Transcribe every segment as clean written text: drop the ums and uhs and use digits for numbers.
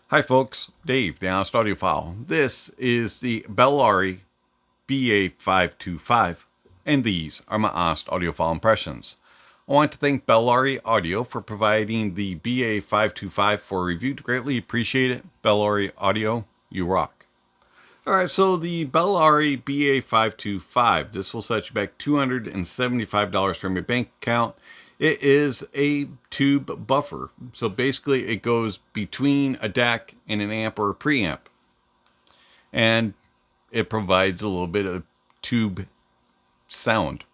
Hi folks, Dave, the Honest Audiophile. This is the Bellari BA525, and these are my Honest Audiophile impressions. I want to thank Bellari Audio for providing the BA525 for review. Greatly appreciate it. Bellari Audio, you rock. Alright, so the Bellari BA525, this will set you back $275 from your bank account. It is a tube buffer. So basically it goes between a DAC and an amp or a preamp. And it provides a little bit of tube sound.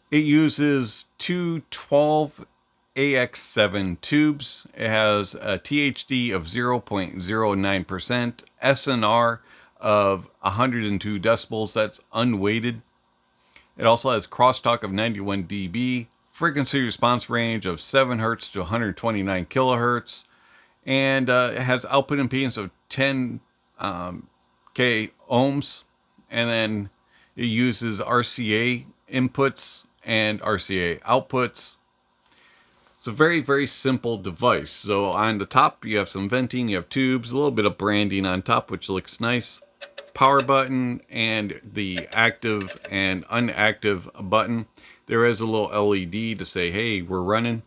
It uses two 12AX7 tubes. It has a THD of 0.09%, SNR of 102 decibels. That's unweighted. It also has crosstalk of 91 dB, frequency response range of 7 Hz to 129 kilohertz, and it has output impedance of 10 K ohms, and then it uses RCA inputs and RCA outputs. It's a very, very simple device. So on the top, you have some venting, you have tubes, a little bit of branding on top, which looks nice. Power button and the active and inactive button. There is a little LED to say, hey, we're running.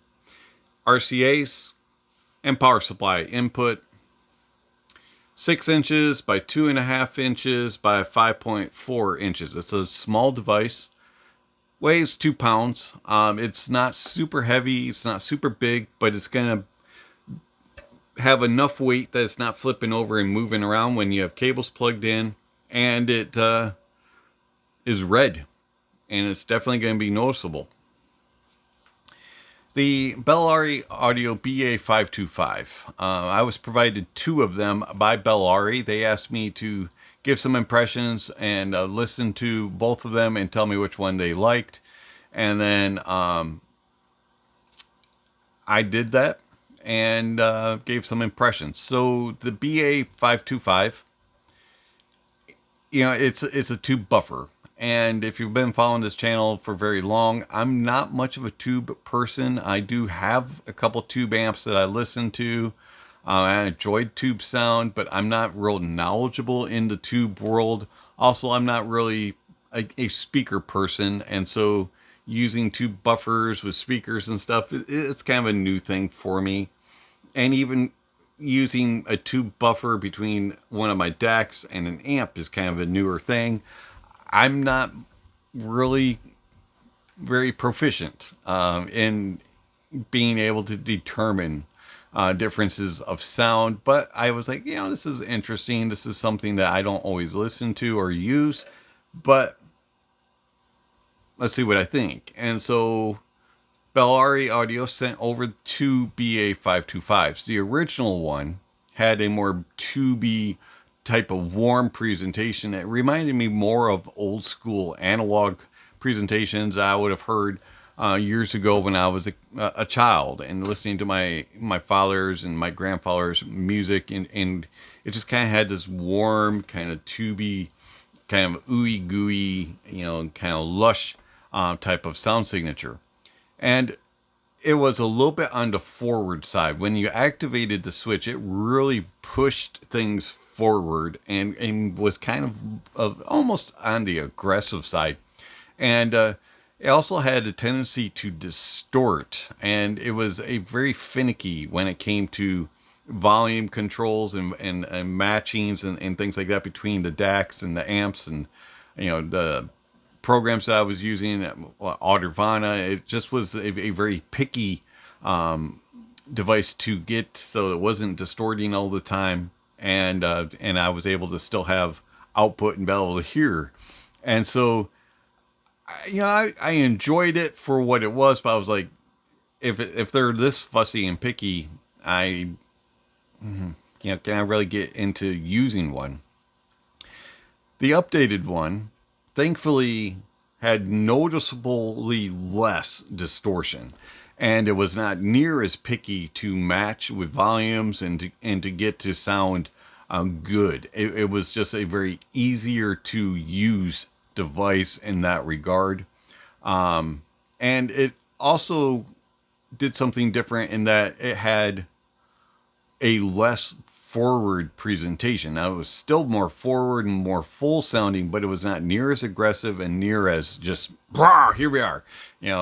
RCAs and power supply input. 6 inches by 2.5 inches by 5.4 inches. It's a small device. Weighs 2 pounds. It's not super heavy. It's not super big, but it's going to have enough weight that it's not flipping over and moving around when you have cables plugged in. And it is red. And it's definitely going to be noticeable. The Bellari Audio BA525. I was provided 2 of them by Bellari. They asked me to give some impressions and listen to both of them and tell me which one they liked. And then I did that and gave some impressions. So the BA525, it's a tube buffer. And if you've been following this channel for very long, I'm not much of a tube person. I do have a couple tube amps that I listen to. I enjoyed tube sound, but I'm not real knowledgeable in the tube world. Also, I'm not really a speaker person. And so using tube buffers with speakers and stuff, it's kind of a new thing for me. And even using a tube buffer between one of my DACs and an amp is kind of a newer thing. I'm not really very proficient in being able to determine differences of sound, but I was like, this is interesting. This is something that I don't always listen to or use, but let's see what I think. And so Bellari Audio sent over 2 BA525s. The original one had a more tubey type of warm presentation. It reminded me more of old school analog presentations I would have heard years ago when I was a child and listening to my father's and my grandfather's music, and it just kind of had this warm kind of tubey, kind of ooey gooey, kind of lush type of sound signature. And it was a little bit on the forward side. When you activated the switch, it really pushed things forward and was kind of almost on the aggressive side. And it also had a tendency to distort, and it was a very finicky when it came to volume controls and matchings and things like that between the DACs and the amps and the programs that I was using, Audiophile. It just was a very picky device to get, so it wasn't distorting all the time, and I was able to still have output and be able to hear. And so I enjoyed it for what it was, but I was like, if they're this fussy and picky, can I really get into using one? The updated one, thankfully, had noticeably less distortion, and it was not near as picky to match with volumes and to get to sound good. It was just a very easier to use device in that regard, and it also did something different in that it had a less forward presentation. Now, it was still more forward and more full sounding, but it was not near as aggressive and near as just, here we are,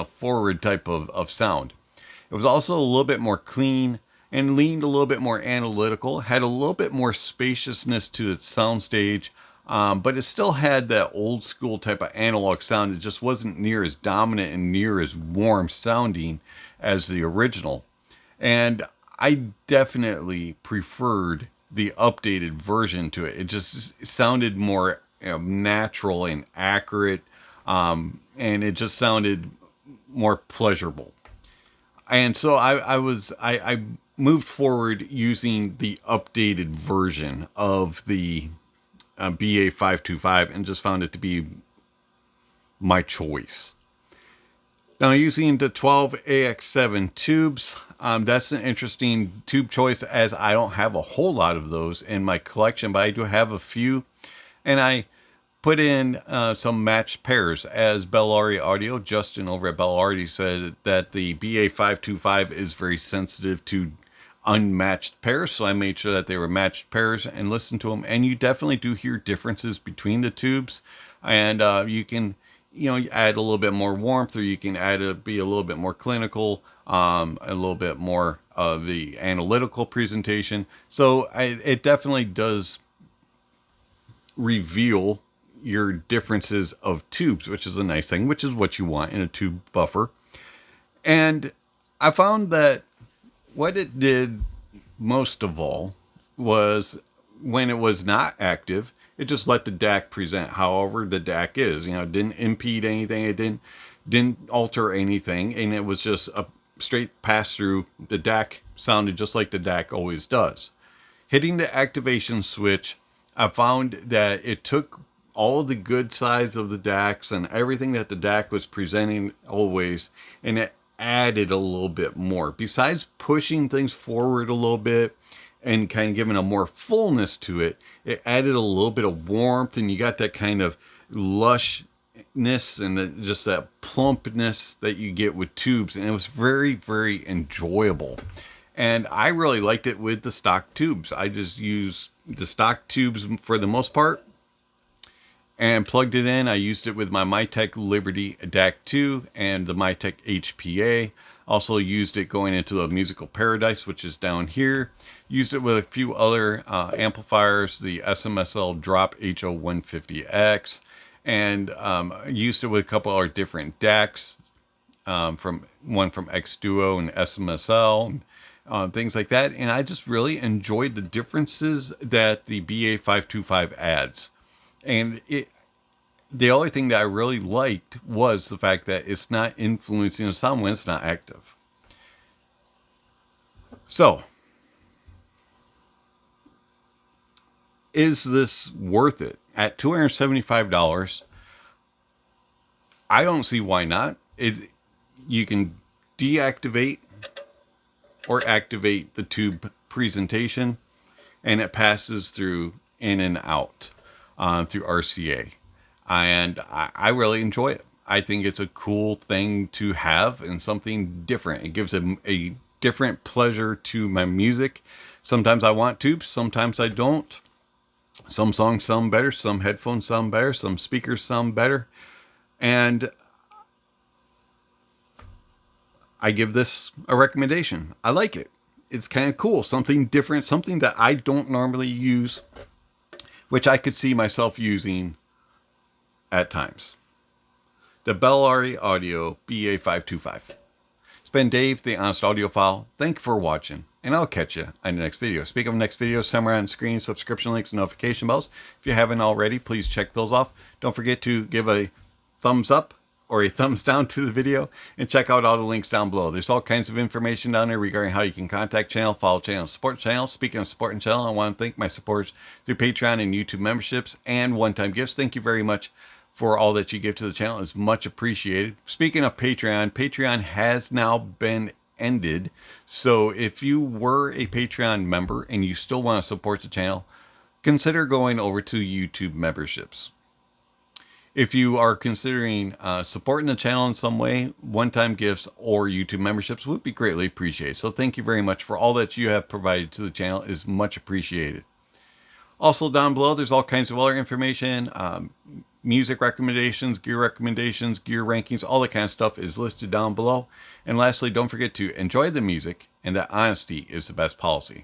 forward type of sound. It was also a little bit more clean and leaned a little bit more analytical, had a little bit more spaciousness to its soundstage, but it still had that old school type of analog sound. It just wasn't near as dominant and near as warm sounding as the original. And I definitely preferred the updated version to it. It just sounded more natural and accurate, and it just sounded more pleasurable. And so I moved forward using the updated version of the BA525 and just found it to be my choice. Now, using the 12AX7 tubes, that's an interesting tube choice, as I don't have a whole lot of those in my collection, but I do have a few. And I put in some matched pairs. As Bellari Audio, Justin over at Bellari, said that the BA525 is very sensitive to unmatched pairs, so I made sure that they were matched pairs and listened to them. And you definitely do hear differences between the tubes, and you can add a little bit more warmth, or you can be a little bit more clinical, a little bit more of the analytical presentation. So it definitely does reveal your differences of tubes, which is a nice thing, which is what you want in a tube buffer. And I found that what it did most of all was, when it was not active, it just let the DAC present however the DAC is. It didn't impede anything. It didn't alter anything. And it was just a straight pass through. The DAC sounded just like the DAC always does. Hitting the activation switch, I found that it took all of the good sides of the DACs and everything that the DAC was presenting always, and it added a little bit more. Besides pushing things forward a little bit and kind of giving a more fullness to it, it added a little bit of warmth, and you got that kind of lushness and just that plumpness that you get with tubes. And it was very, very enjoyable. And I really liked it with the stock tubes. I just used the stock tubes for the most part and plugged it in. I used it with my Mytek Liberty DAC 2 and the Mytek HPA. Also used it going into the Musical Paradise, which is down here. Used it with a few other amplifiers, the SMSL Drop HO150X, and used it with a couple other different DACs, from X Duo and SMSL, and things like that. And I just really enjoyed the differences that the BA525 adds. And the only thing that I really liked was the fact that it's not influencing the sound when it's not active. So, is this worth it? At $275, I don't see why not. You can deactivate or activate the tube presentation, and it passes through in and out through RCA. And I really enjoy it. I think it's a cool thing to have and something different. It gives a different pleasure to my music. Sometimes I want tubes, sometimes I don't. Some songs sound better, some headphones sound better, some speakers sound better. And I give this a recommendation. I like it. It's kind of cool, something different, something that I don't normally use, which I could see myself using at times. The Bellarri Audio BA525. It's been Dave, the Honest Audiophile. Thank you for watching, and I'll catch you in the next video. Speaking of next video, somewhere on the screen, subscription links and notification bells. If you haven't already, please check those off. Don't forget to give a thumbs up or a thumbs down to the video, and check out all the links down below. There's all kinds of information down there regarding how you can contact channel, follow channel, support channel. Speaking of supporting channel, I want to thank my supporters through Patreon and YouTube memberships and one-time gifts. Thank you very much for all that you give to the channel. It's much appreciated. Speaking of Patreon, Patreon has now been ended. So if you were a Patreon member and you still want to support the channel, consider going over to YouTube memberships. If you are considering supporting the channel in some way, one-time gifts or YouTube memberships would be greatly appreciated. So thank you very much for all that you have provided to the channel. It is much appreciated. Also down below, there's all kinds of other information, music recommendations, gear rankings, all that kind of stuff is listed down below. And lastly, don't forget to enjoy the music and that honesty is the best policy.